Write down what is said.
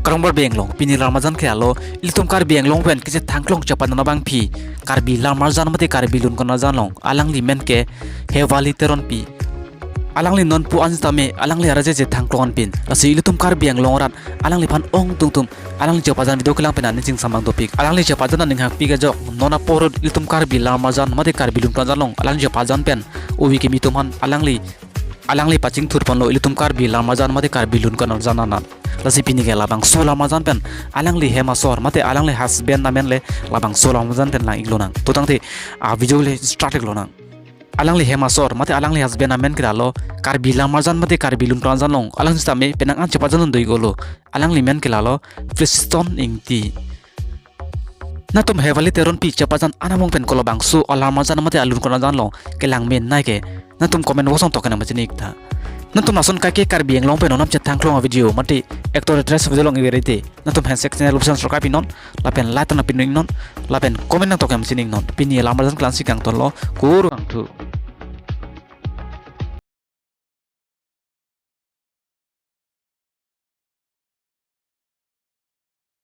Karangbar Anglong pini Lamarjan khalo ilitum Karbi Anglong pen kise thangklong Cheparjan abangbphi Karbi Lamarjan mate Karbi lun kona janlong alangli men ke Hewali Teronpi alangli non pu anjtame alangli Arje je thangklong pin lasi ilitum Karbi Anglong rat alangli pan ong tungtum alangli Cheparjan video kelang penan ning samang topik alangli Cheparjan ning hak piga jok nona porod ilitum Karbi Lamarjan mate Karbi lun kona janlong alangli Cheparjan pen uwi ke mituman alangli pacing thur panlo ilitum Karbi Lamarjan mate Karbi lun kona jananan lasi pini ke Labangso Lamarjan pen alangli hemasor mate alangli husband namen le Labangso Lamarjan pen lang iglonang tutang te a video le start iglonang alangli hemasor mate alangli husband namen kiralo Karbi Lamarjan mate Karbi lun kona janlong alang stame penang an Cheparjan doi golo alangli men kilalo Fliston ingti natum Hewali Teronpi Cheparjan anamong pen kolo Labangso Lamarjan mate alun kona janlong kelang men nai ke natum comment wasong tokena machinik tha natum nason kake Karbi Anglong pen onam chethang klong video mate actor dress video long iberite natum Hensek channel option subscribe non lapen like na pining non lapen comment na tokam sining non pini Lamarjan clan sikang tolo kurang tu